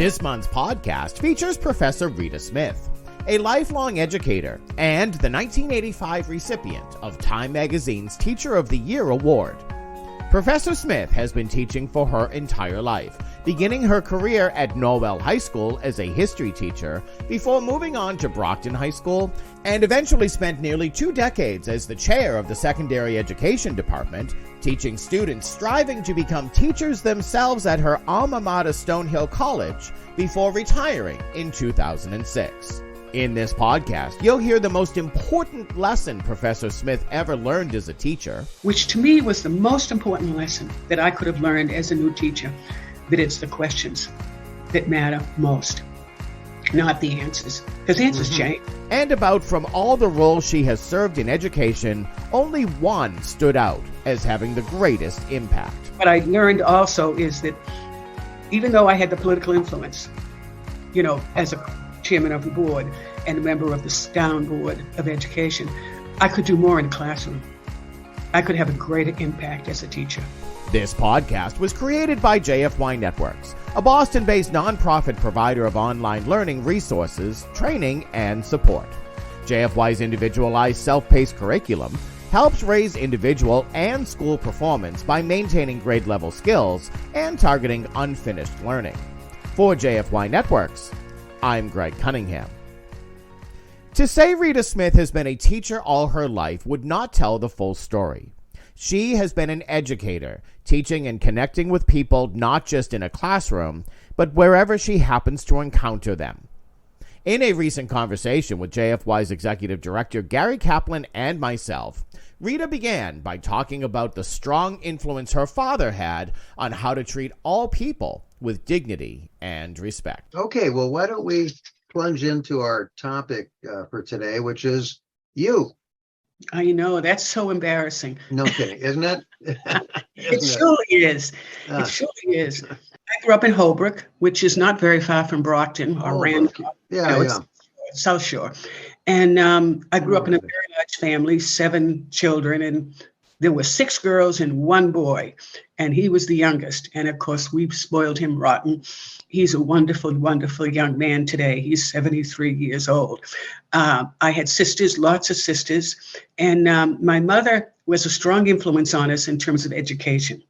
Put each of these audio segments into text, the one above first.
This month's podcast features Professor Rita Smith, a lifelong educator and the 1985 recipient of Time Magazine's Teacher of the Year Award. Professor Smith has been teaching for her entire life, beginning her career at Norwell High School as a history teacher before moving on to Brockton High School, and eventually spent nearly 2 decades as the chair of the secondary education department, teaching students striving to become teachers themselves at her alma mater Stonehill College before retiring in 2006. In this podcast, you'll hear the most important lesson Professor Smith ever learned as a teacher, which to me was the most important lesson that I could have learned as a new teacher, that it's the questions that matter most, not the answers, because answers change. And about from all the roles she has served in education, only one stood out as having the greatest impact. What I learned also is that even though I had the political influence, as a chairman of the board and a member of the Town Board of Education, I could do more in the classroom. I could have a greater impact as a teacher. This podcast was created by JFYNetWorks, a Boston-based nonprofit provider of online learning resources, training, and support. JFY's individualized self-paced curriculum helps raise individual and school performance by maintaining grade-level skills and targeting unfinished learning. For JFYNetWorks, I'm Greg Cunningham. To say Rita Smith has been a teacher all her life would not tell the full story. She has been an educator, teaching and connecting with people not just in a classroom, but wherever she happens to encounter them. In a recent conversation with JFY's executive director Gary Kaplan and myself, Rita began by talking about the strong influence her father had on how to treat all people with dignity and respect. Okay, well, why don't we plunge into our topic for today, which is you. I know, that's so embarrassing. No kidding, isn't it? It surely is. It surely is. I grew up in Holbrook, which is not very far from Brockton or Randolph. Yeah. South Shore. And I grew up in a very large family, 7 children, and there were 6 girls and 1 boy, and he was the youngest. And of course, we spoiled him rotten. He's a wonderful, wonderful young man today. He's 73 years old. I had sisters, lots of sisters, and my mother was a strong influence on us in terms of education.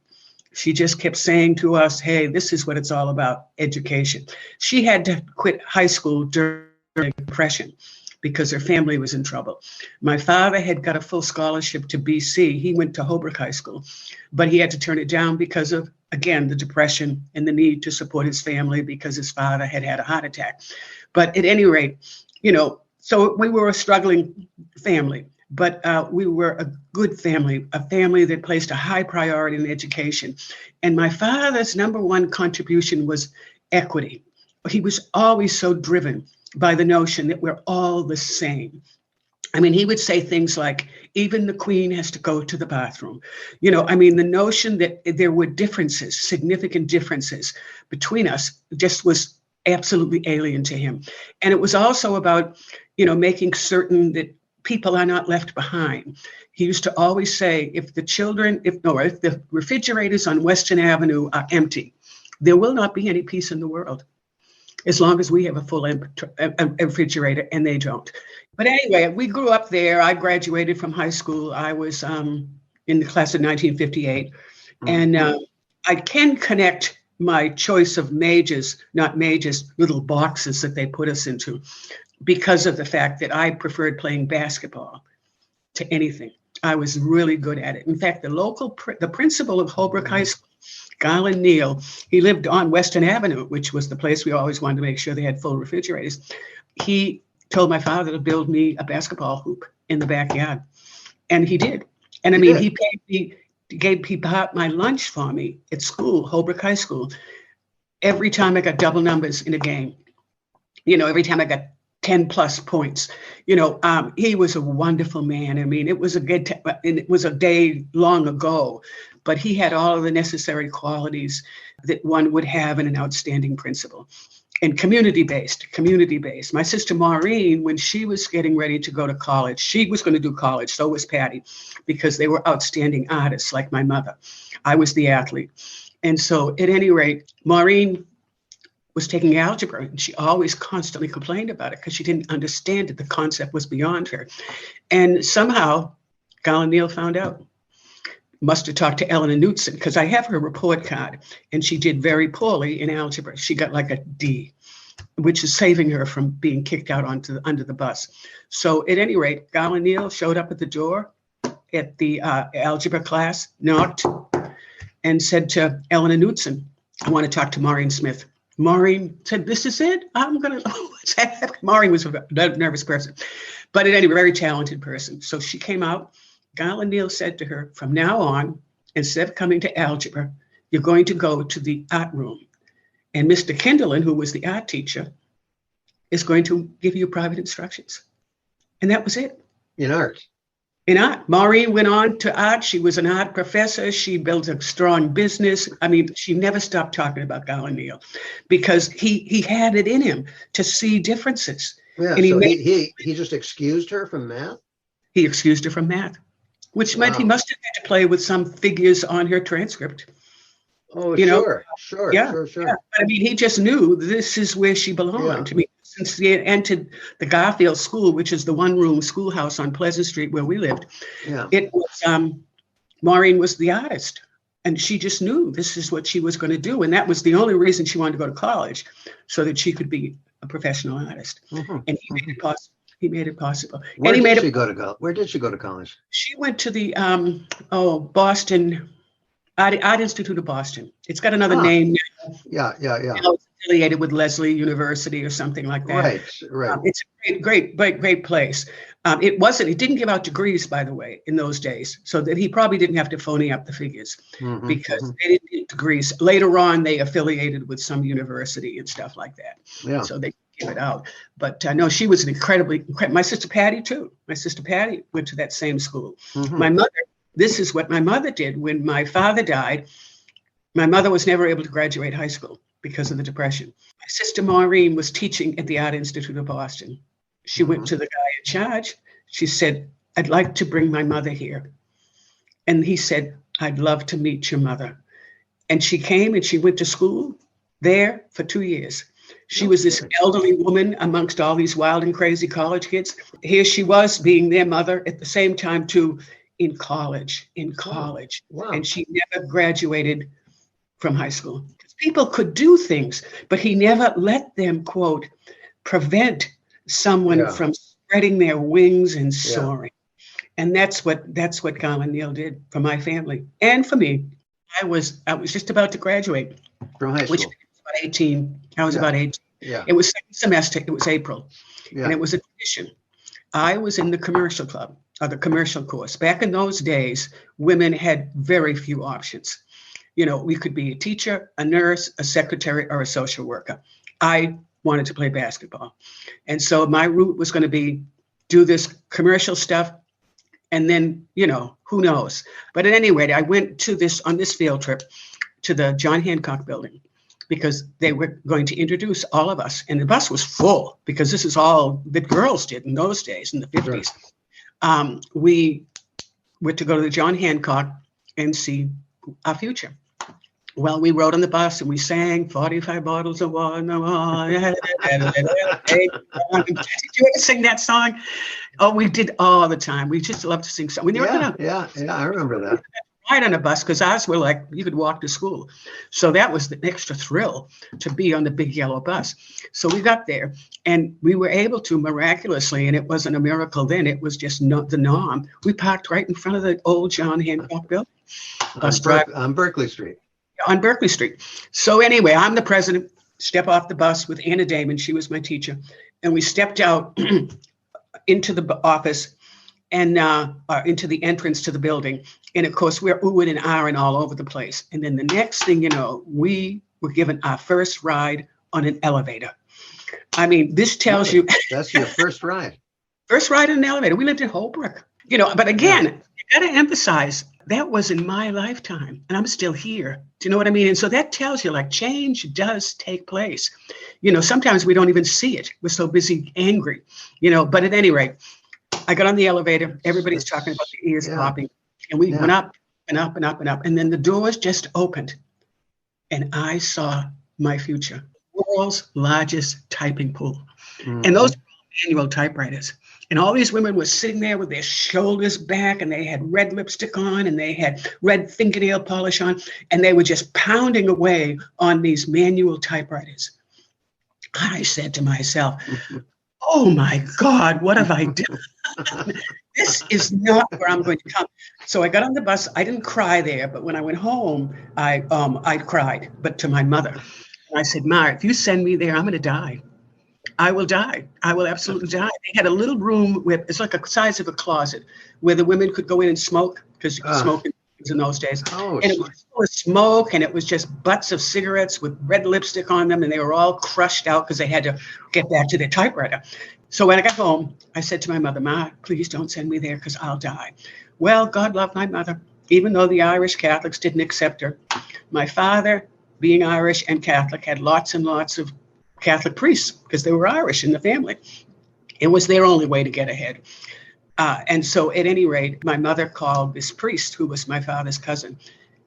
She just kept saying to us, hey, this is what it's all about, education. She had to quit high school during the Depression because her family was in trouble. My father had got a full scholarship to BC. He went to Holbrook High School, but he had to turn it down because of, again, the Depression and the need to support his family because his father had had a heart attack. But at any rate, so we were a struggling family, but we were a good family, a family that placed a high priority in education. And my father's number one contribution was equity. He was always so driven by the notion that we're all the same. I mean, he would say things like, even the queen has to go to the bathroom. The notion that there were differences, significant differences between us just was absolutely alien to him. And it was also about, making certain that people are not left behind. He used to always say, if the refrigerators on Western Avenue are empty, there will not be any peace in the world, as long as we have a full refrigerator and they don't. But anyway, we grew up there. I graduated from high school. I was in the class of 1958. And I can connect my choice of majors, not majors, little boxes that they put us into, because of the fact that I preferred playing basketball to anything. I was really good at it. In fact, the principal of Holbrook High School, Garland Neal, he lived on Western Avenue, which was the place we always wanted to make sure they had full refrigerators. He told my father to build me a basketball hoop in the backyard. And he did. And he gave my lunch for me at school, Holbrook High School, every time I got double numbers in a game. Every time I got 10 plus points. He was a wonderful man. It was it was a day long ago, but he had all of the necessary qualities that one would have in an outstanding principal. And community-based. My sister Maureen, when she was getting ready to go to college, she was going to do college, so was Patty, because they were outstanding artists like my mother. I was the athlete. And so at any rate, Maureen was taking algebra, and she always constantly complained about it because she didn't understand it. The concept was beyond her. And somehow Galileo found out. Must have talked to Eleanor Knutson, because I have her report card, and she did very poorly in algebra. She got like a D, which is saving her from being kicked out under the bus. So at any rate, Galileo showed up at the door at the algebra class, knocked, and said to Eleanor Knutson, I want to talk to Maureen Smith. Maureen said, this is it? I'm going to, Maureen was a nervous person, but at any rate, very talented person. So she came out. Galileo said to her, from now on, instead of coming to algebra, you're going to go to the art room. And Mr. Kinderlin, who was the art teacher, is going to give you private instructions. And that was it. In art. In art. Maureen went on to art. She was an art professor. She built a strong business. I mean, she never stopped talking about Galileo because he had it in him to see differences. Yeah, and so he just excused her from math? He excused her from math, which meant he must have had to play with some figures on her transcript. Oh, sure. Yeah. But I mean, he just knew this is where she belonged. I mean, since she entered the Garfield School, which is the one-room schoolhouse on Pleasant Street where we lived, it was Maureen was the artist, and she just knew this is what she was going to do, and that was the only reason she wanted to go to college, so that she could be a professional artist. And he made it possible. He made it possible. Where did she go to college? She went to the Boston Art Institute of Boston. It's got another name now. Yeah. It's affiliated with Lesley University or something like that. Right. It's a great place. It didn't give out degrees, by the way, in those days, so that he probably didn't have to phony up the figures because they didn't get degrees. Later on, they affiliated with some university and stuff like that. Yeah. So they give it out. But no, she was my sister Patty too. My sister Patty went to that same school. My mother, this is what my mother did when my father died. My mother was never able to graduate high school because of the Depression. My sister Maureen was teaching at the Art Institute of Boston. She went to the guy in charge. She said, I'd like to bring my mother here. And he said, I'd love to meet your mother. And she came and she went to school there for 2 years. She was this elderly woman amongst all these wild and crazy college kids. Here she was being their mother at the same time too, in college. Wow. And she never graduated from high school. People could do things, but he never let them, quote, prevent someone from spreading their wings and soaring. And that's what Galileo did for my family and for me. I was just about to graduate from high school. Which was about 18. I was about 18. Yeah. It was second semester. It was April. Yeah. And it was a tradition. I was in the commercial club, or the commercial course. Back in those days, women had very few options. You know, we could be a teacher, a nurse, a secretary, or a social worker. I wanted to play basketball. And so my route was going to be do this commercial stuff. And then, you know, who knows? But at any rate, I went on this field trip to the John Hancock building because they were going to introduce all of us. And the bus was full because this is all that girls did in those days, in the 50s. Sure. We were to go to the John Hancock and see our future. Well, we rode on the bus and we sang 45 bottles of wine. Did you ever sing that song? Oh, we did all the time. We just loved to sing songs. Yeah, I remember that. Ride on a bus because ours were like you could walk to school. So that was the extra thrill to be on the big yellow bus. So we got there and we were able to miraculously, and it wasn't a miracle then, it was just the norm. We parked right in front of the old John Hancock building. On Berkeley Street. On Berkeley Street. So anyway, I'm the president, step off the bus with Anna Damon. She was my teacher. And we stepped out into the office and into the entrance to the building. And of course, we're oohing and ahhing all over the place. And then the next thing you know, we were given our first ride on an elevator. I mean, this tells you. That's your first ride. First ride in an elevator. We lived in Holbrook. You know, but again, you got to emphasize that was in my lifetime and I'm still here. Do you know what I mean? And so that tells you like change does take place. You know, sometimes we don't even see it. We're so busy angry, you know, but at any rate, I got on the elevator. Everybody's talking about the ears popping and we went up and up and up and up. And then the doors just opened and I saw my future. world's largest typing pool. Mhm. And those were manual typewriters. And all these women were sitting there with their shoulders back, and they had red lipstick on, and they had red fingernail polish on, and they were just pounding away on these manual typewriters. I said to myself, oh my God, what have I done? This is not where I'm going to come. So I got on the bus. I didn't cry there, but when I went home, I cried, but to my mother. And I said, Ma, if you send me there, I'm going to die. I will die. I will absolutely die. They had a little room where it's like a size of a closet where the women could go in and smoke, because you could smoke in those days. Oh, and it was full of smoke, and it was just butts of cigarettes with red lipstick on them, and they were all crushed out because they had to get back to their typewriter. So when I got home, I said to my mother, Ma, please don't send me there because I'll die. Well, God loved my mother, even though the Irish Catholics didn't accept her. My father, being Irish and Catholic, had lots and lots of Catholic priests because they were Irish in the family. It was their only way to get ahead. And so at any rate, my mother called this priest who was my father's cousin.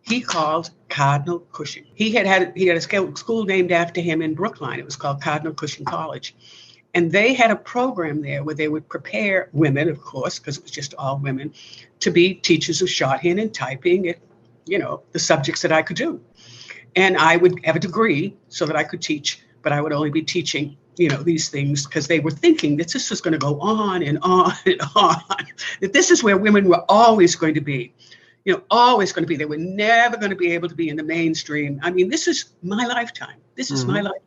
He called Cardinal Cushing. He had a school named after him in Brookline. It was called Cardinal Cushing College. And they had a program there where they would prepare women, of course, because it was just all women, to be teachers of shorthand and typing, the subjects that I could do. And I would have a degree so that I could teach, but I would only be teaching, these things because they were thinking that this was going to go on and on and on, that this is where women were always going to be, always going to be. They were never going to be able to be in the mainstream. I mean, this is my lifetime. This is my lifetime.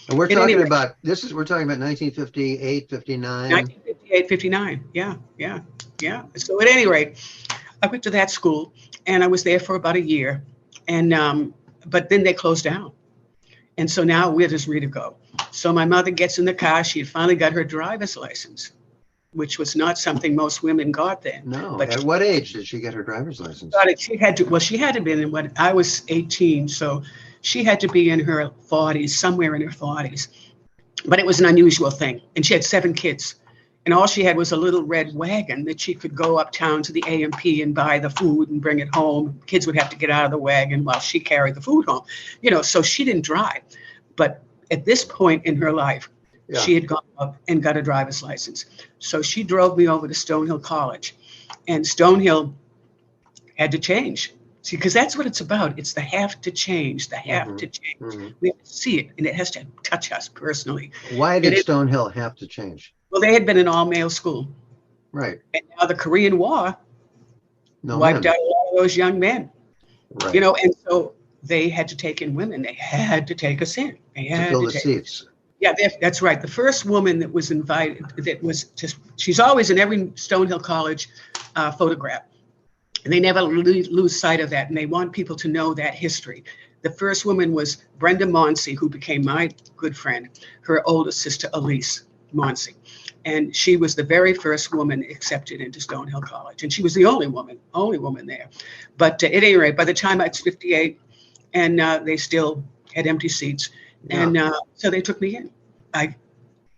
And we're talking about 1958, 59. 1958, 59. Yeah. So at any rate, I went to that school and I was there for about a year. And but then they closed down. And so now where does Rita go? So my mother gets in the car. She had finally got her driver's license, which was not something most women got then. No. But at what age did she get her driver's license? She had to be in when I was 18. So she had to be in her 40s, somewhere in her 40s. But it was an unusual thing. And she had 7 kids. And all she had was a little red wagon that she could go uptown to the A&P and buy the food and bring it home. Kids would have to get out of the wagon while she carried the food home. So she didn't drive. But at this point in her life, she had gone up and got a driver's license. So she drove me over to Stonehill College. And Stonehill had to change. See, because that's what it's about. It's the have to change, to change. We have to see it, and it has to touch us personally. Why did Stonehill have to change? Well, they had been an all-male school. Right. And now the Korean War wiped out a lot of those young men. Right. And so they had to take in women. They had to take us in. They had to fill the seats. Yeah, that's right. The first woman that was invited, she's always in every Stonehill College photograph. And they never lose sight of that. And they want people to know that history. The first woman was Brenda Monsey, who became my good friend, her older sister, Elise Monsey. And she was the very first woman accepted into Stonehill College. And she was the only woman there. But at any rate, by the time I was 58, and they still had empty seats. Yeah. And so they took me in. I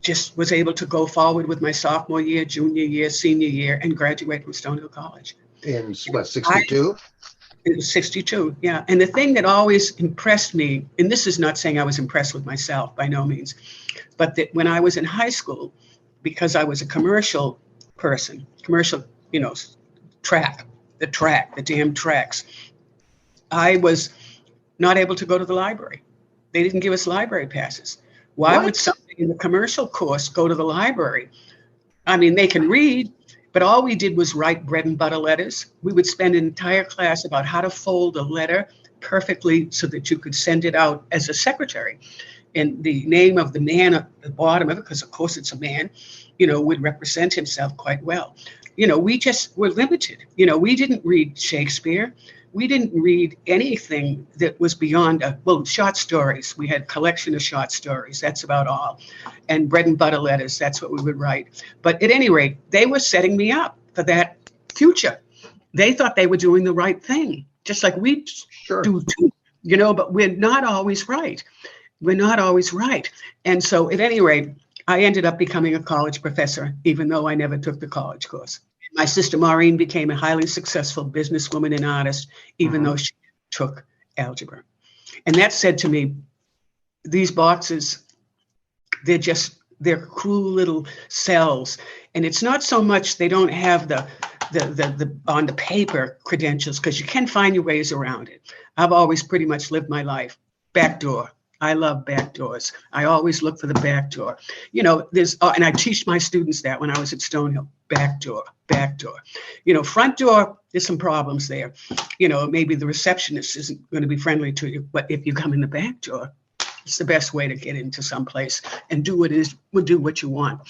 just was able to go forward with my sophomore year, junior year, senior year, and graduate from Stonehill College. In what, 62? It was 62, yeah. And the thing that always impressed me, and this is not saying I was impressed with myself by no means, but that when I was in high school, because I was a commercial person, the damn tracks, I was not able to go to the library. They didn't give us library passes. Why would somebody in the commercial course go to the library? I mean, they can read, but all we did was write bread and butter letters. We would spend an entire class about how to fold a letter perfectly so that you could send it out as a secretary. And the name of the man at the bottom of it, because of course it's a man, would represent himself quite well. We just were limited. We didn't read Shakespeare. We didn't read anything that was beyond short stories. We had a collection of short stories. That's about all. And bread and butter letters, that's what we would write. But at any rate, they were setting me up for that future. They thought they were doing the right thing, just like we do too, but we're not always right. We're not always right. And so at any rate, I ended up becoming a college professor, even though I never took the college course. My sister Maureen became a highly successful businesswoman and artist, even though she took algebra. And that said to me, these boxes, they're cruel little cells. And it's not so much they don't have the on the paper credentials, because you can find your ways around it. I've always pretty much lived my life back door. I love back doors. I always look for the back door. There's, and I teach my students that when I was at Stonehill, back door, back door. Front door, there's some problems there. Maybe the receptionist isn't going to be friendly to you, but if you come in the back door, it's the best way to get into some place and do what you want.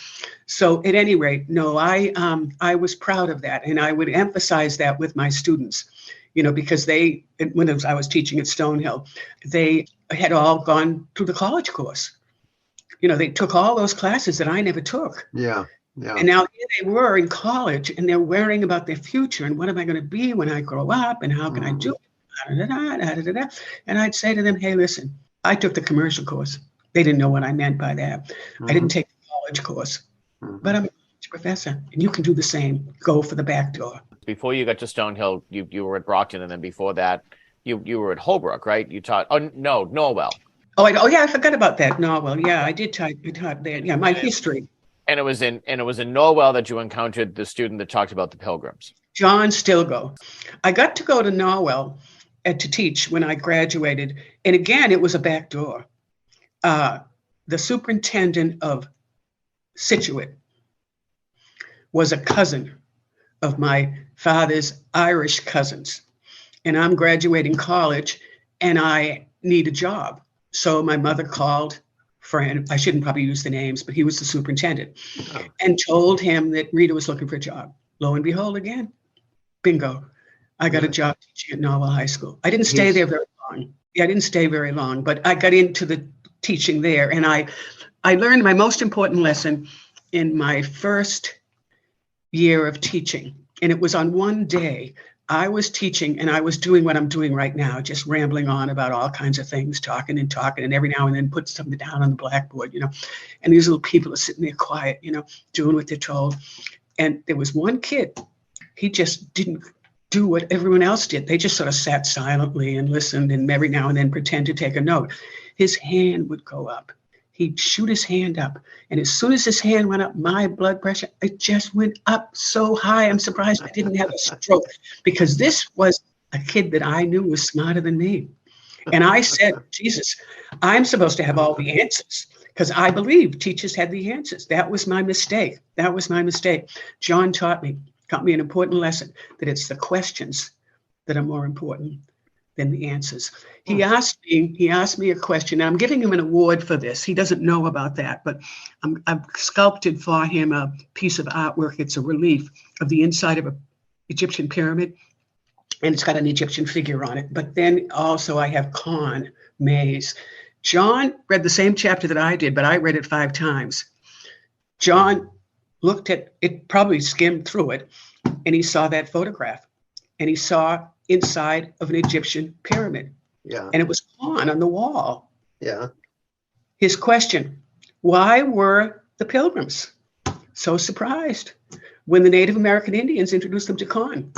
So at any rate, no, I was proud of that. And I would emphasize that with my students, because when I was teaching at Stonehill, they had all gone through the college course. They took all those classes that I never took. Yeah. Yeah. And now here they were in college, and they're worrying about their future and what am I going to be when I grow up and how can I do it? And I'd say to them, hey, listen, I took the commercial course. They didn't know what I meant by that. I didn't take the college course, but I'm a college professor, and you can do the same. Go for the back door. Before you got to Stonehill, you were at Brockton, and then before that, you were at Holbrook, right? You taught. Oh no, Norwell. Oh yeah, I forgot about that. Norwell. Yeah, I did taught there. Yeah, my history. And it was in Norwell that you encountered the student that talked about the Pilgrims. John Stilgo. I got to go to Norwell to teach when I graduated, and again, it was a back door. The superintendent of Scituate was a cousin of my father's Irish cousins, and I'm graduating college, and I need a job. So my mother called friend, I shouldn't probably use the names, but he was the superintendent, and told him that Rita was looking for a job. Lo and behold, again, bingo, I got a job teaching at Norwell High School. I didn't stay there very long. Yeah, I didn't stay very long, but I got into the teaching there, and I learned my most important lesson in my first year of teaching, and it was on one day. I was teaching, and I was doing what I'm doing right now, just rambling on about all kinds of things, talking, and every now and then put something down on the blackboard, and these little people are sitting there quiet, doing what they're told. And there was one kid, he just didn't do what everyone else did. They just sort of sat silently and listened, and every now and then pretend to take a note. His hand would go up. He'd shoot his hand up. And as soon as his hand went up, my blood pressure, it just went up so high. I'm surprised I didn't have a stroke, because this was a kid that I knew was smarter than me. And I said, Jesus, I'm supposed to have all the answers, because I believed teachers had the answers. That was my mistake. John taught me an important lesson, that it's the questions that are more important than the answers. He asked me a question, and I'm giving him an award for this. He doesn't know about that, but I've sculpted for him a piece of artwork. It's a relief of the inside of an Egyptian pyramid, and it's got an Egyptian figure on it. But then also I have Khan, maze. John read the same chapter that I did, but I read it 5 times. John looked at it, probably skimmed through it, and he saw that photograph, and he saw inside of an Egyptian pyramid. Yeah. And it was on the wall. Yeah. His question, why were the Pilgrims so surprised when the Native American Indians introduced them to corn?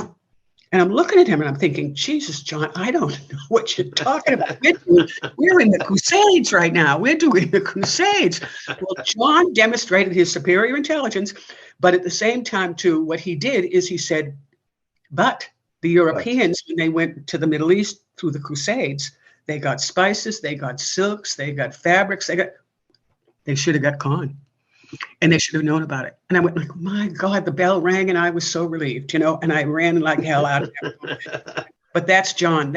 And I'm looking at him and I'm thinking, Jesus, John, I don't know what you're talking about. We're in the Crusades right now. We're doing the Crusades. Well, John demonstrated his superior intelligence, but at the same time, too, what he did is he said, but the Europeans, when they went to the Middle East through the Crusades, they got spices, they got silks, they got fabrics, they should have got corn, and they should have known about it. And I went like, my God, the bell rang, and I was so relieved, and I ran like hell out of there. But that's John.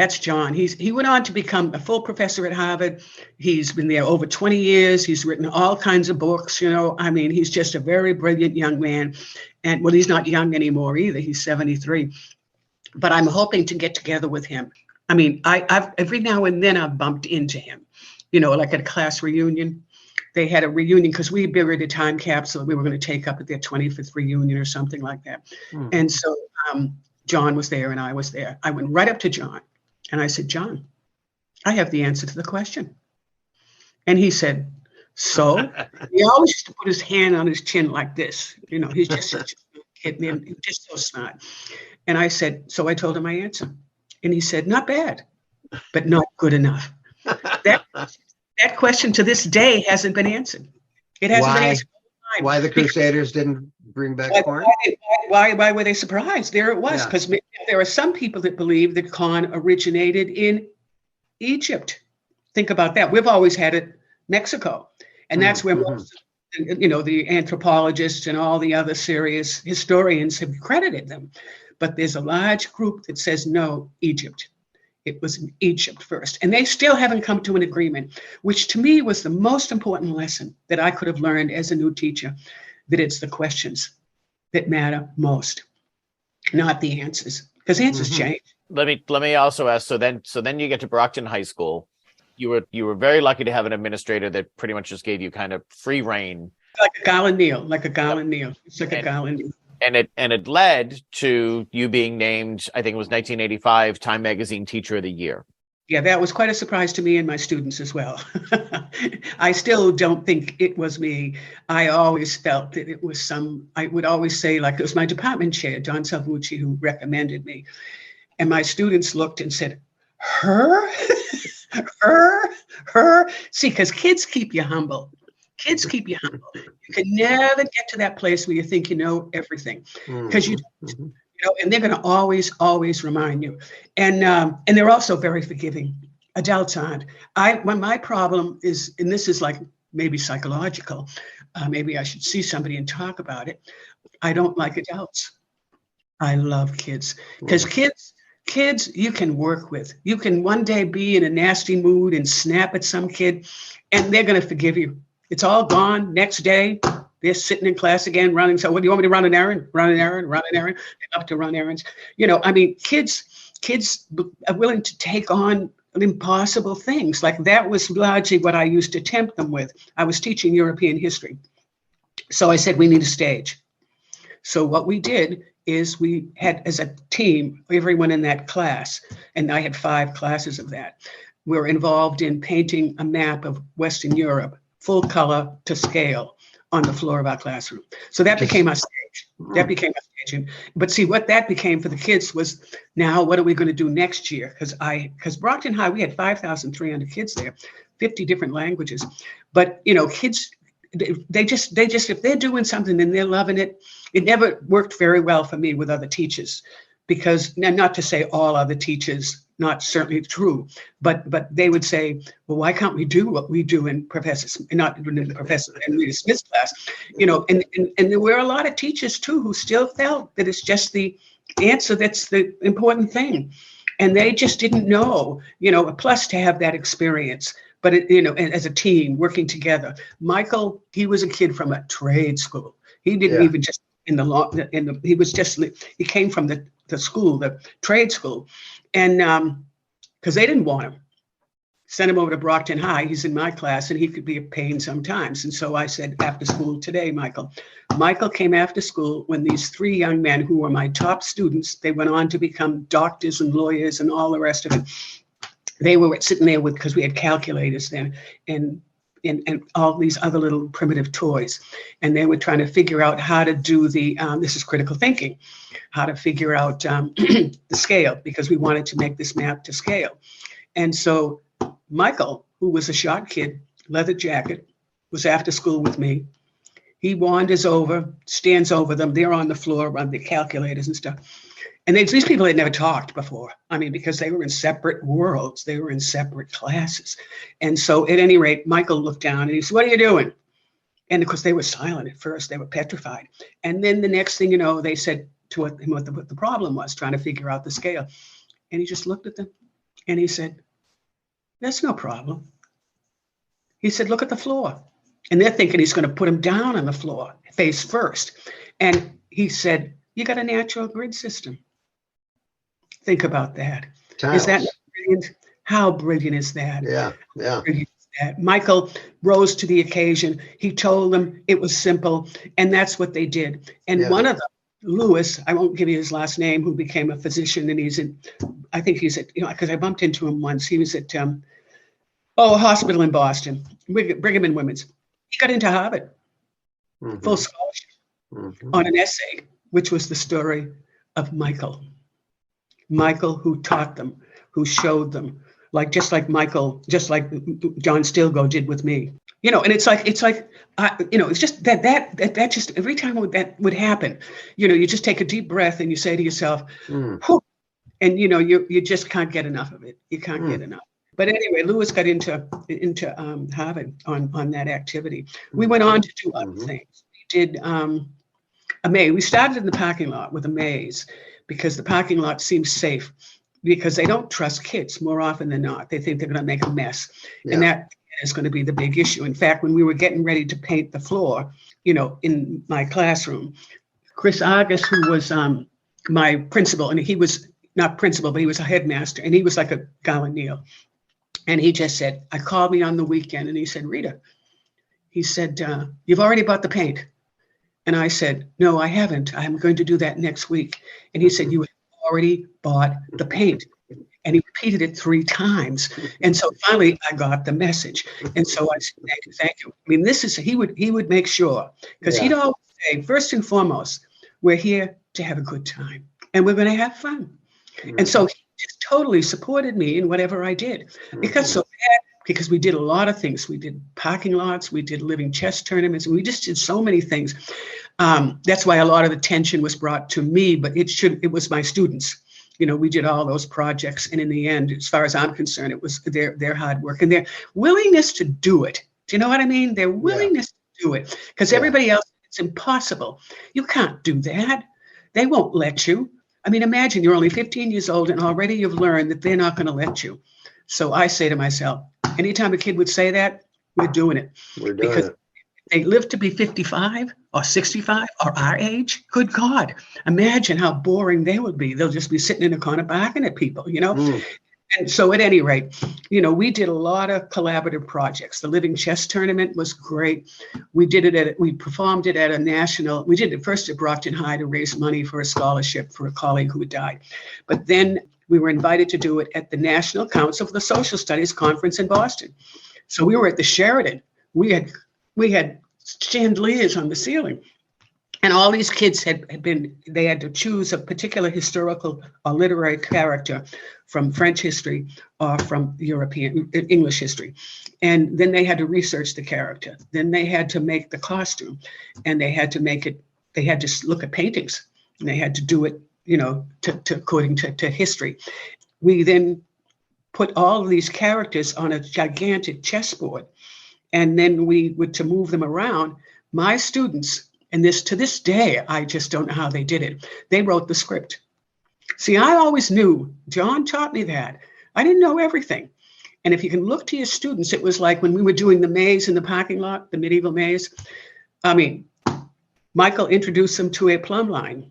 He went on to become a full professor at Harvard. He's been there over 20 years. He's written all kinds of books, he's just a very brilliant young man. And well, he's not young anymore either. He's 73. But I'm hoping to get together with him. I mean, I've every now and then I've bumped into him, like at a class reunion. They had a reunion because we buried a time capsule we were going to take up at their 25th reunion or something like that. And so John was there and I was there. I went right up to John and I said, John, I have the answer to the question. And he said, so? He always used to put his hand on his chin like this. He's just such a kid, man. He's just so smart. And I said, so I told him my answer. And he said, not bad, but not good enough. that question to this day hasn't been answered. It hasn't been answered. Why the Crusaders didn't bring back corn? Why were they surprised? There it was, because there are some people that believe that corn originated in Egypt. Think about that. We've always had it Mexico, and that's where most, the anthropologists and all the other serious historians have credited them. But there's a large group that says no, Egypt. It was in Egypt first. And they still haven't come to an agreement, which to me was the most important lesson that I could have learned as a new teacher, that it's the questions that matter most, not the answers, because answers change. Let me also ask, so then you get to Brockton High School. You were very lucky to have an administrator that pretty much just gave you kind of free reign. Like a Galileo. It's like a Galileo. And it led to you being named, I think it was 1985, Time Magazine Teacher of the Year. Yeah, that was quite a surprise to me and my students as well. I still don't think it was me. I always felt that it was I would always say, like, it was my department chair, Don Salvucci, who recommended me. And my students looked and said, her? her? See, because kids keep you humble. Kids keep you humble. You can never get to that place where you think you know everything, because you don't. And they're going to always remind you. And they're also very forgiving. Adults aren't. When my problem is, and this is like maybe psychological, maybe I should see somebody and talk about it. I don't like adults. I love kids, because kids you can work with. You can one day be in a nasty mood and snap at some kid, and they're going to forgive you. It's all gone. Next day, they're sitting in class again running. So what do you want me to run an errand? Run an errand. They love to run errands. Kids are willing to take on impossible things. Like that was largely what I used to tempt them with. I was teaching European history. So I said, we need a stage. So what we did is we had, as a team, everyone in that class, and I had 5 classes of that, were involved in painting a map of Western Europe, full color to scale, on the floor of our classroom. So that became our stage. But see, what that became for the kids was, now what are we going to do next year? Because Brockton High, we had 5,300 kids there, 50 different languages. But kids, they just if they're doing something and they're loving it, it never worked very well for me with other teachers, because, not to say all other teachers, not certainly true, but they would say, well, why can't we do what we do in Professor Rita Smith's class? And there were a lot of teachers too who still felt that it's just the answer that's the important thing, and they just didn't know. Plus to have that experience, but as a team working together. Michael, he was a kid from a trade school. He didn't even just he came from the school, the trade school. And because they didn't want him, sent him over to Brockton High. He's in my class, and he could be a pain sometimes. And so I said, after school today, Michael. Michael came after school when these 3 young men who were my top students, they went on to become doctors and lawyers and all the rest of it. They were sitting there because we had calculators then, and all these other little primitive toys. And they were trying to figure out how to do this is critical thinking, how to figure out the scale, because we wanted to make this map to scale. And so Michael, who was a short kid, leather jacket, was after school with me. He wanders over, stands over them. They're on the floor on the calculators and stuff. And these people had never talked before. Because they were in separate worlds. They were in separate classes. And so at any rate, Michael looked down and he said, what are you doing? And of course, they were silent at first. They were petrified. And then the next thing you know, they said to him what the problem was, trying to figure out the scale. And he just looked at them and he said, that's no problem. He said, look at the floor. And they're thinking he's going to put them down on the floor, face first. And he said, you got a natural grid system. Think about that. Tiles. Is that brilliant? How brilliant is that? Yeah. Michael rose to the occasion. He told them it was simple, and that's what they did. And one of them, Lewis, I won't give you his last name, who became a physician, and I think he's at, because I bumped into him once. He was at a hospital in Boston, Brigham and Women's. He got into Harvard, full scholarship, on an essay, which was the story of Michael. Michael, who taught them, who showed them, just like Michael, just like John Stilgo did with me. And it's like, it's just that just every time that would happen, you just take a deep breath and you say to yourself, whew, and you just can't get enough of it. You can't get enough. But anyway, Lewis got into Harvard on that activity. We went on to do other things. We did a maze. We started in the parking lot with a maze because the parking lot seems safe because they don't trust kids more often than not. They think they're going to make a mess. Yeah. And that is going to be the big issue. In fact, when we were getting ready to paint the floor, in my classroom, Chris Argus, who was my principal, and he was not principal, but he was a headmaster, and he was like a Galileo. And he just said, I called me on the weekend, and he said, Rita, he said, you've already bought the paint. And I said, no, I haven't. I'm going to do that next week. And he said, you have already bought the paint. And he repeated it 3 times. And so finally I got the message. And so I said, thank you. I mean, he would make sure, because he'd always say, first and foremost, we're here to have a good time and we're going to have fun. And so he just totally supported me in whatever I did. Because we did a lot of things. We did parking lots, we did living chess tournaments, and we just did so many things. That's why a lot of attention was brought to me, but it was my students. We did all those projects, and in the end, as far as I'm concerned, it was their hard work and their willingness to do it. Do you know what I mean? Their willingness to do it, because everybody else, it's impossible. You can't do that. They won't let you. I mean, imagine you're only 15 years old and already you've learned that they're not going to let you. So I say to myself, anytime a kid would say that, we're doing it. Because they live to be 55 or 65 or our age. Good God, imagine how boring they would be. They'll just be sitting in a corner barking at people, And so at any rate, we did a lot of collaborative projects. The living chess tournament was great. We performed it at we did it first at Brockton High to raise money for a scholarship for a colleague who had died. But then we were invited to do it at the National Council for the Social Studies Conference in Boston. So we were at the Sheridan. We had chandeliers on the ceiling. And all these kids they had to choose a particular historical or literary character from French history or from English history. And then they had to research the character. Then they had to make the costume, and they had to look at paintings, and they had to do it, according to history. We then put all of these characters on a gigantic chessboard. And then to move them around, my students, and to this day, I just don't know how they did it. They wrote the script. See, I always knew, John taught me that. I didn't know everything. And if you can look to your students, it was like when we were doing the maze in the parking lot, the medieval maze. I mean, Michael introduced them to a plumb line.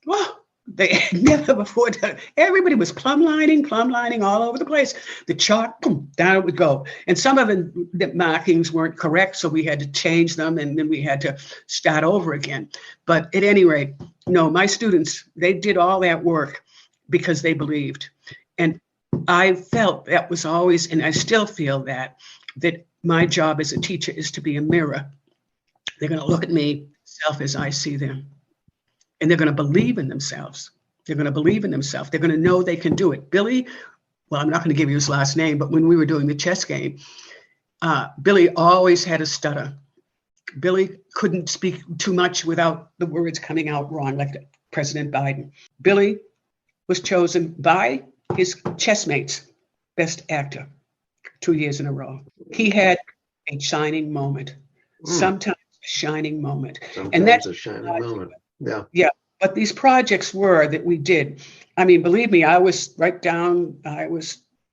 Well, they had never before done. Everybody was plumb lining all over the place. The chart, boom, down it would go. And some of the markings weren't correct, so we had to change them, and then we had to start over again. But at any rate, no, my students, they did all that work because they believed. And I felt that was always, and I still feel that my job as a teacher is to be a mirror. They're going to look at me, self as I see them. And they're going to believe in themselves. They're going to believe in themselves. They're going to know they can do it. Billy, well, I'm not going to give you his last name, but when we were doing the chess game, Billy always had a stutter. Billy couldn't speak too much without the words coming out wrong, like President Biden. Billy was chosen by his chessmates best actor 2 years in a row. He had a shining moment. Sometimes a shining moment. And that's a shining moment. Yeah. But these projects that we did. I mean, believe me, I was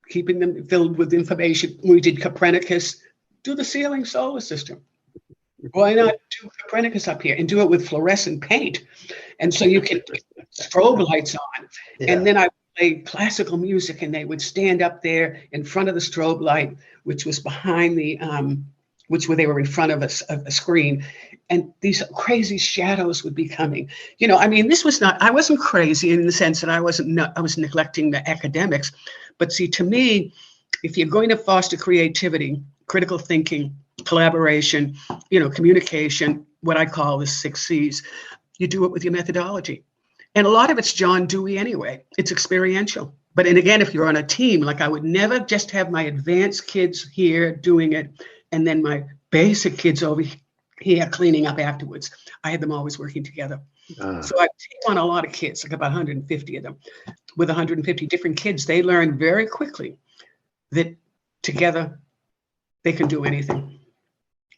keeping them filled with information. We did Copernicus, do the ceiling solar system. Why not do Copernicus up here and do it with fluorescent paint? And so you can put strobe lights on. Yeah. And then I played classical music, and they would stand up there in front of the strobe light, which was behind they were in front of a screen. And these crazy shadows would be coming. I mean, I wasn't crazy in the sense that I was neglecting the academics. But see, to me, if you're going to foster creativity, critical thinking, collaboration, communication, what I call the 6 C's, you do it with your methodology. And a lot of it's John Dewey anyway. It's experiential. But and again, if you're on a team, like I would never just have my advanced kids here doing it, and then my basic kids over here cleaning up afterwards. I had them always working together. So I take on a lot of kids, like about 150 of them. With 150 different kids, they learn very quickly that together they can do anything.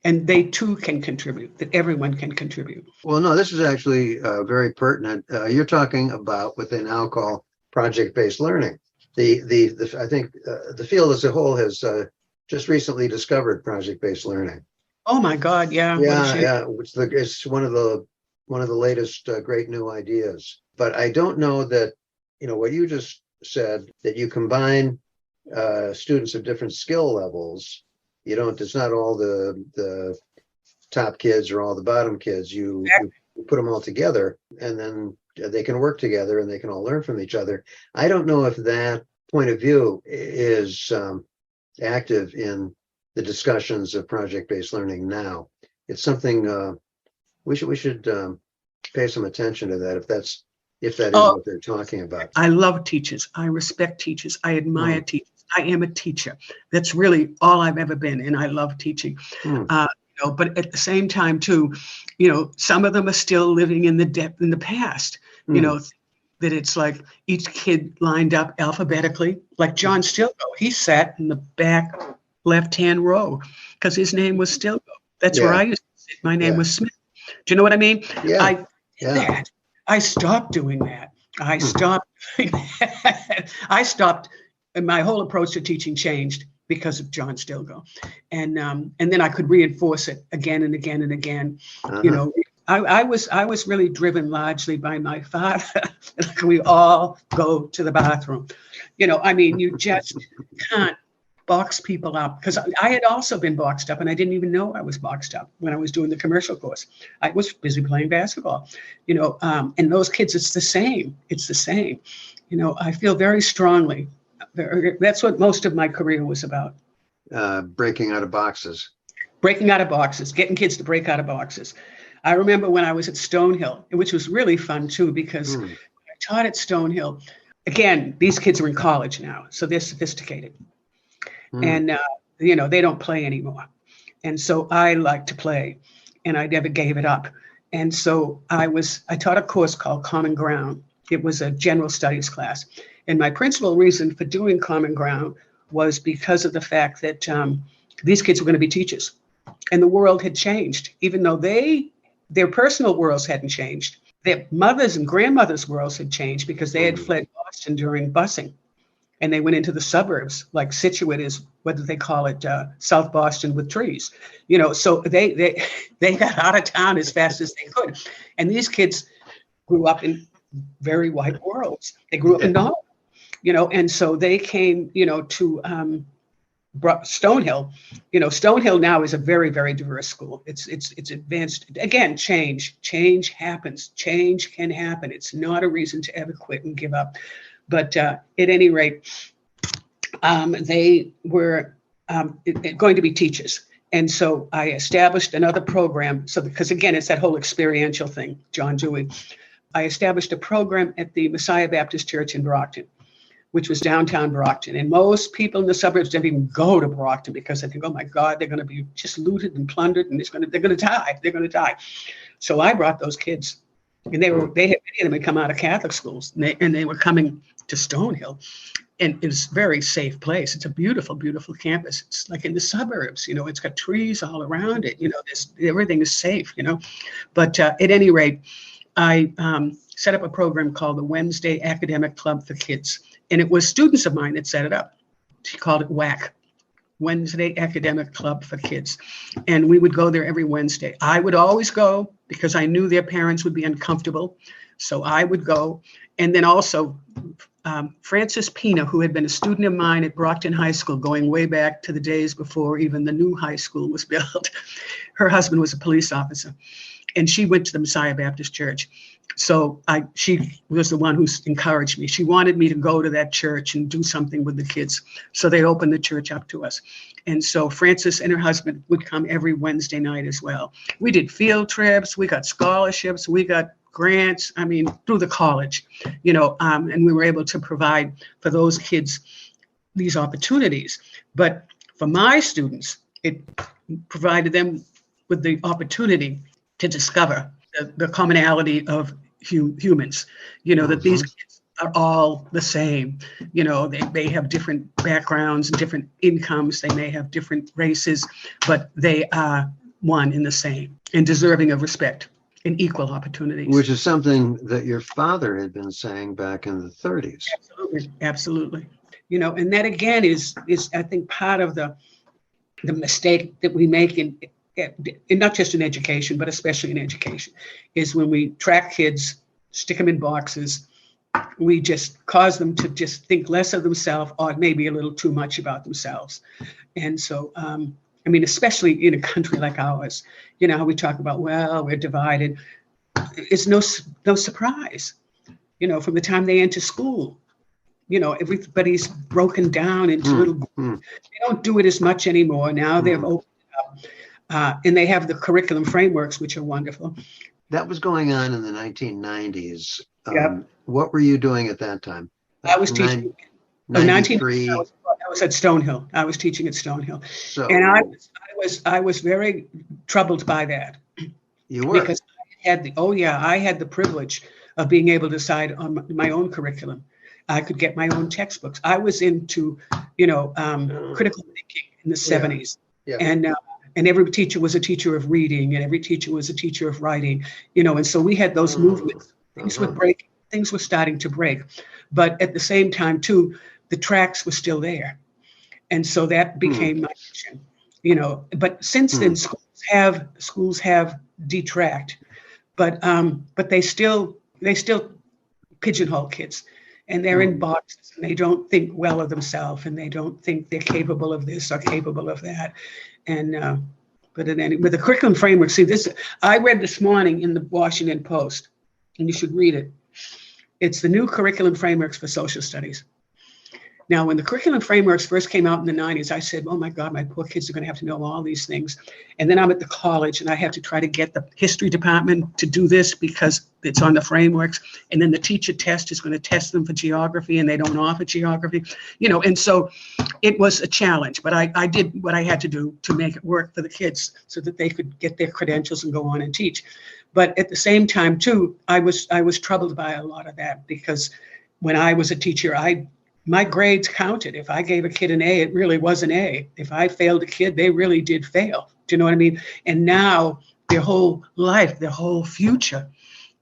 And they too can contribute, that everyone can contribute. Well, no, this is actually very pertinent. You're talking about what they now call project-based learning. I think the field as a whole has just recently discovered project-based learning. Oh my God, yeah. Yeah. It's one of the latest great new ideas. But I don't know that, what you just said, that you combine students of different skill levels. It's not all the top kids or all the bottom kids. You put them all together, and then they can work together and they can all learn from each other. I don't know if that point of view is active in the discussions of project-based learning now. It's something we should pay some attention to that if that is what they're talking about. I love teachers. I respect teachers. I admire teachers. I am a teacher. That's really all I've ever been, and I love teaching. But at the same time, too, some of them are still living in the past. That it's like each kid lined up alphabetically. Like John Stilgo, he sat in the back left-hand row because his name was Stilgo. That's where I used to sit. My name was Smith. Do you know what I mean? Yeah. I did that. I stopped doing that. I stopped doing that. I stopped. And my whole approach to teaching changed because of John Stilgo, and then I could reinforce it again and again and again. I was really driven largely by my father. Like we all go to the bathroom. You just can't box people up, because I had also been boxed up and I didn't even know I was boxed up when I was doing the commercial course. I was busy playing basketball. And those kids, it's the same. It's the same. I feel very strongly. That's what most of my career was about. Breaking out of boxes. Breaking out of boxes, getting kids to break out of boxes. I remember when I was at Stonehill, which was really fun too, because I taught at Stonehill. Again, these kids are in college now, so they're sophisticated. And, they don't play anymore. And so I like to play, and I never gave it up. And so I taught a course called Common Ground. It was a general studies class. And my principal reason for doing Common Ground was because of the fact that these kids were going to be teachers, and the world had changed. Even though their personal worlds hadn't changed, their mothers and grandmothers' worlds had changed, because they had fled Boston during busing, and they went into the suburbs, like Situate is, what do they call it, South Boston with trees. So they got out of town as fast as they could. And these kids grew up in very white worlds. They grew up in Norway. And so they came, to Stonehill. Stonehill now is a very, very diverse school. It's advanced. Again, change happens. Change can happen. It's not a reason to ever quit and give up. But at any rate, they were going to be teachers. And so I established another program. So because again, it's that whole experiential thing, John Dewey. I established a program at the Messiah Baptist Church in Brockton, which was downtown Brockton. And most people in the suburbs don't even go to Brockton because they think, oh my God, they're going to be just looted and plundered, and they're going to die. They're going to die. So I brought those kids, and many of them had come out of Catholic schools, and they were coming to Stonehill. And it's a very safe place. It's a beautiful, beautiful campus. It's like in the suburbs, it's got trees all around it. Everything is safe, But at any rate, I set up a program called the Wednesday Academic Club for Kids. And it was students of mine that set it up. She called it WAC, Wednesday Academic Club for Kids. And we would go there every Wednesday. I would always go because I knew their parents would be uncomfortable. So I would go. And then also Frances Pina, who had been a student of mine at Brockton High School, going way back to the days before even the new high school was built. Her husband was a police officer, and she went to the Messiah Baptist Church. So she was the one who encouraged me. She wanted me to go to that church and do something with the kids. So they opened the church up to us. And so Frances and her husband would come every Wednesday night as well. We did field trips. We got scholarships. We got grants, I mean, through the college, and we were able to provide for those kids these opportunities. But for my students, it provided them with the opportunity to discover the commonality of humans, that these kids are all the same. They have different backgrounds and different incomes. They may have different races, but they are one and the same and deserving of respect and equal opportunities. Which is something that your father had been saying back in the 30s. Absolutely. And that again is I think part of the mistake that we make in not just in education, but especially in education, is when we track kids, stick them in boxes, we just cause them to just think less of themselves or maybe a little too much about themselves. And so, especially in a country like ours, how we talk about, well, we're divided. It's no surprise, from the time they enter school, everybody's broken down into little groups. They don't do it as much anymore. Now they've opened up, and they have the curriculum frameworks, which are wonderful. That was going on in the 1990s. Yep. What were you doing at that time? I was teaching. 93. I was at Stonehill. I was teaching at Stonehill, So, and I was very troubled by that. You were, because I had the privilege of being able to decide on my own curriculum. I could get my own textbooks. I was into, critical thinking in the 70s, and every teacher was a teacher of reading, and every teacher was a teacher of writing, and so we had those movements. Things were breaking. Things were starting to break, but at the same time, too, the tracks were still there, and so that became my mission. But since then, schools have detract, but they still pigeonhole kids, and they're in boxes, and they don't think well of themselves, and they don't think they're capable of this or capable of that, and but with the curriculum framework, see this. I read this morning in the Washington Post, and you should read it. It's the new curriculum frameworks for social studies. Now, when the curriculum frameworks first came out in the 90s, I said, oh my God, my poor kids are going to have to know all these things. And then I'm at the college and I have to try to get the history department to do this because it's on the frameworks. And then the teacher test is going to test them for geography, and they don't offer geography, and so it was a challenge, but I did what I had to do to make it work for the kids so that they could get their credentials and go on and teach. But at the same time, too, I was troubled by a lot of that, because when I was a teacher, my grades counted. If I gave a kid an A, it really was an A. If I failed a kid, they really did fail. Do you know what I mean? And now their whole life, their whole future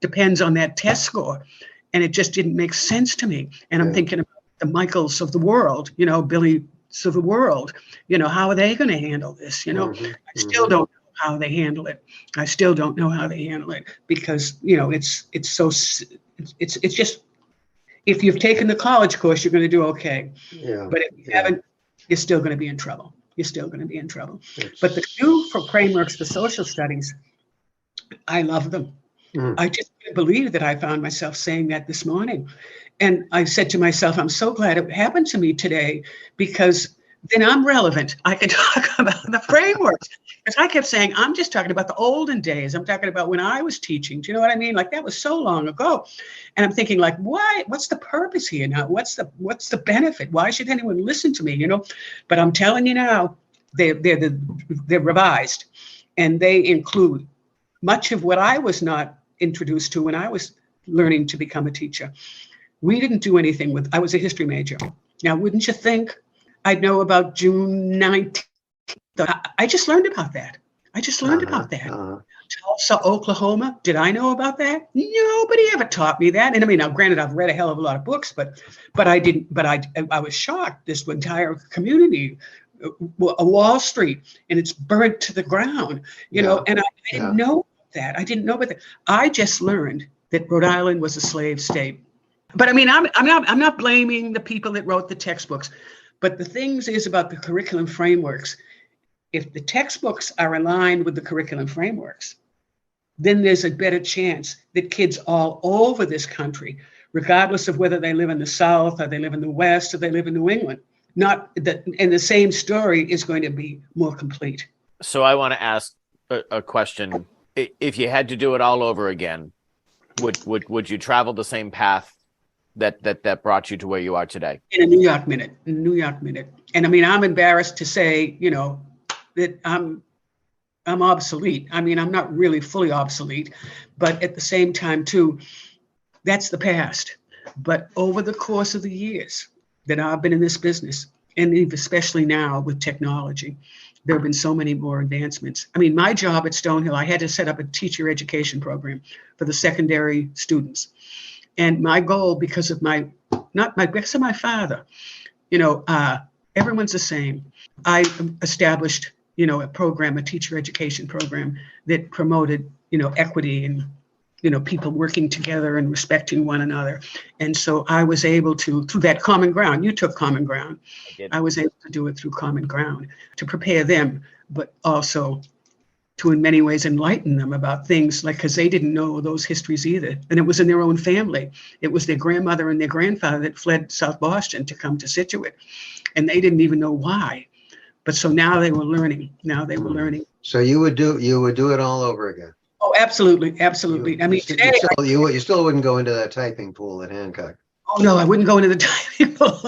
depends on that test score. And it just didn't make sense to me. And I'm thinking about the Michaels of the world, Billy's of the world, how are they going to handle this? I still don't know how they handle it. I still don't know how they handle it, because, it's just, if you've taken the college course, you're going to do okay. Yeah. But if you haven't, you're still going to be in trouble. You're still going to be in trouble. But the new frameworks for social studies, I love them. I just couldn't believe that I found myself saying that this morning. And I said to myself, I'm so glad it happened to me today, because then I'm relevant. I can talk about the frameworks. Because I kept saying, I'm just talking about the olden days. I'm talking about when I was teaching. Do you know what I mean? Like, that was so long ago. And I'm thinking, like, why? What's the purpose here now? What's the benefit? Why should anyone listen to me? But I'm telling you now, they're revised, and they include much of what I was not introduced to when I was learning to become a teacher. We didn't do anything with. I was a history major. Now, wouldn't you think I'd know about June 19th? I just learned about that. Tulsa, Oklahoma. Did I know about that? Nobody ever taught me that. And I mean, now granted, I've read a hell of a lot of books, but I didn't. But I was shocked. This entire community, Wall Street, and it's burnt to the ground. And I didn't know that. I didn't know about that. I just learned that Rhode Island was a slave state. But I mean, I'm not blaming the people that wrote the textbooks. But the things is about the curriculum frameworks. If the textbooks are aligned with the curriculum frameworks, then there's a better chance that kids all over this country, regardless of whether they live in the South or they live in the West or they live in New England, and the same story is going to be more complete. So I want to ask a question. If you had to do it all over again, Would you travel the same path that brought you to where you are today? In a New York minute. And I mean, I'm embarrassed to say, that I'm obsolete. I mean, I'm not really fully obsolete, but at the same time too, that's the past. But over the course of the years that I've been in this business, and especially now with technology, there have been so many more advancements. I mean, my job at Stonehill, I had to set up a teacher education program for the secondary students. And my goal, because of my father, everyone's the same. I established, a teacher education program that promoted, equity and, people working together and respecting one another. And so I was able to, through that common ground, you took common ground. I was able to do it through common ground to prepare them, but also to in many ways enlighten them about things like, because they didn't know those histories either. And it was in their own family. It was their grandmother and their grandfather that fled South Boston to come to Scituate. And they didn't even know why. But so now they were learning. So you would do it all over again? Oh, absolutely. Absolutely. Today. You still wouldn't go into that typing pool at Hancock? Oh, no, I wouldn't go into the typing pool.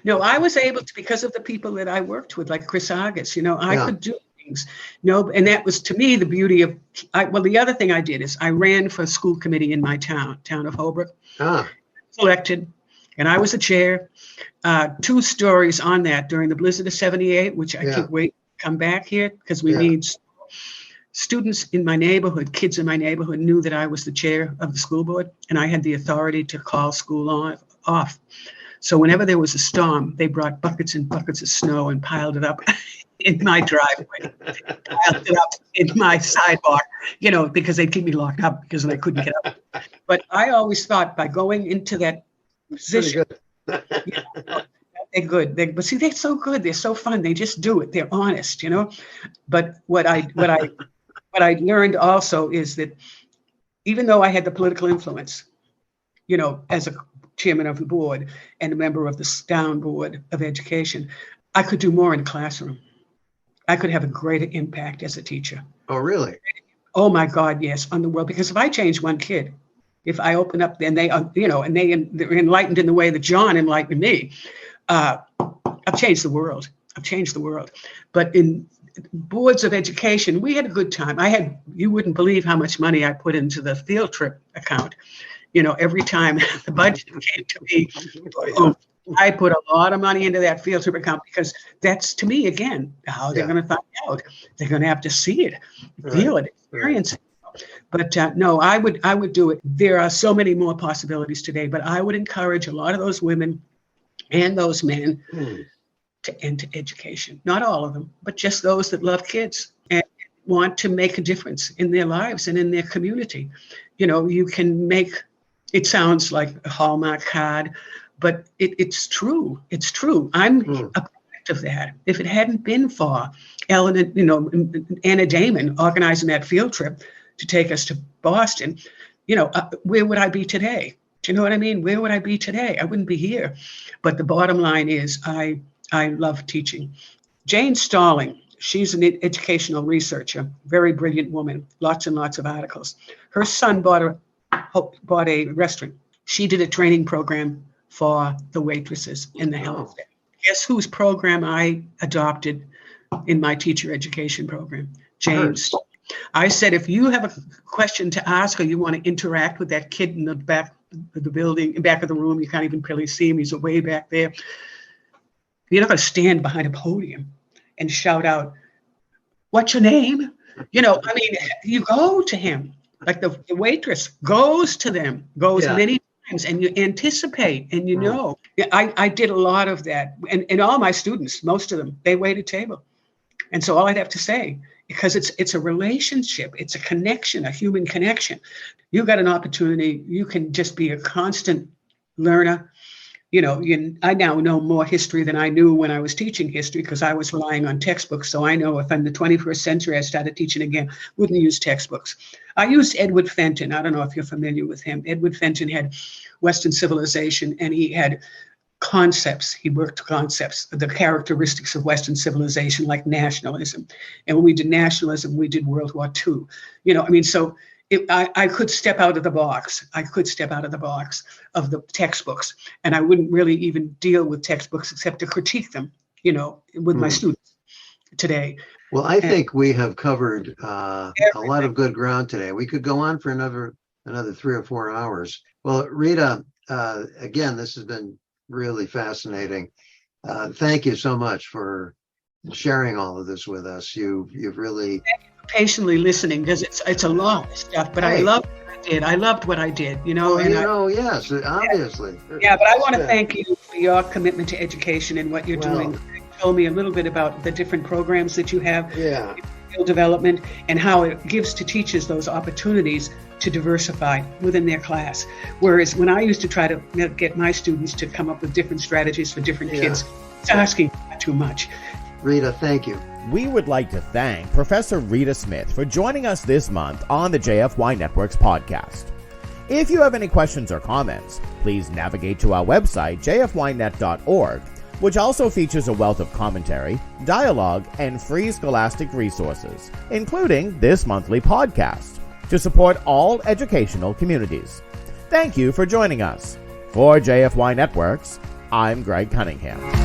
No, I was able to, because of the people that I worked with, like Chris Argus, I could do things. And that was, to me, the beauty of, the other thing I did is I ran for a school committee in my town of Holbrook. Elected, and I was the chair. 2 stories on that during the blizzard of 78, which I can't wait to come back here because we need students in my neighborhood, kids in my neighborhood knew that I was the chair of the school board and I had the authority to call school off. So whenever there was a storm, they brought buckets and buckets of snow and piled it up in my driveway, piled it up in my sidewalk, because they'd keep me locked up because I couldn't get up. But I always thought by going into that position, they're good. But see, they're so good. They're so fun. They just do it. They're honest, But what I learned also is that even though I had the political influence, as a chairman of the board and a member of the Down Board of Education, I could do more in the classroom. I could have a greater impact as a teacher. Oh, really? Oh my God, yes, on the world. Because if I change one kid, if I open up and they, they're enlightened in the way that John enlightened me, I've changed the world. But in boards of education, we had a good time. You wouldn't believe how much money I put into the field trip account. Every time the budget came to me, I put a lot of money into that field trip account because that's, to me, again, how they're going to find out. They're going to have to see it, feel it, experience it. But no, I would do it. There are so many more possibilities today, but I would encourage a lot of those women and those men to enter education. Not all of them, but just those that love kids and want to make a difference in their lives and in their community. You can make, it sounds like a Hallmark card, but it's true. It's true. I'm a product of that. If it hadn't been for Ellen and Anna Damon organizing that field trip to take us to Boston, where would I be today? Do you know what I mean? Where would I be today? I wouldn't be here. But the bottom line is I love teaching. Jane Stalling, she's an educational researcher, very brilliant woman, lots and lots of articles. Her son bought a restaurant. She did a training program for the waitresses in the health staff. Guess whose program I adopted in my teacher education program? James. I said, if you have a question to ask or you want to interact with that kid in the back of the building, back of the room, you can't even really see him, he's way back there. You're not going to stand behind a podium and shout out, "What's your name?" You go to him. Like the waitress goes to them, many times, and you anticipate and I did a lot of that. And all my students, most of them, they waited table. And so all I'd have to say, because it's a relationship, it's a connection, a human connection. You got an opportunity, you can just be a constant learner. I now know more history than I knew when I was teaching history because I was relying on textbooks. So I know if in the 21st century I started teaching again, wouldn't use textbooks. I used Edward Fenton. I don't know if you're familiar with him. Edward Fenton had Western civilization and he had concepts. He worked concepts, the characteristics of Western civilization, like nationalism. And when we did nationalism, we did World War II. So I could step out of the box. I could step out of the box of the textbooks, and I wouldn't really even deal with textbooks except to critique them, with my students today. Well, I think we have covered a lot of good ground today. We could go on for another 3 or 4 hours. Well, Rita, again, this has been really fascinating. Thank you so much for sharing all of this with us. You've really patiently listening, because it's a lot of stuff, but I loved what I did. I loved what I did, yes, obviously. Yeah, but I want to thank you for your commitment to education and what you're doing. You told me a little bit about the different programs that you have, skill development, and how it gives to teachers those opportunities to diversify within their class. Whereas when I used to try to get my students to come up with different strategies for different kids, it's asking too much. Rita, thank you. We would like to thank Professor Rita Smith for joining us this month on the JFYNetWorks podcast. If you have any questions or comments, please navigate to our website, jfynet.org, which also features a wealth of commentary, dialogue, and free scholastic resources, including this monthly podcast, to support all educational communities. Thank you for joining us. For JFYNetWorks, I'm Greg Cunningham.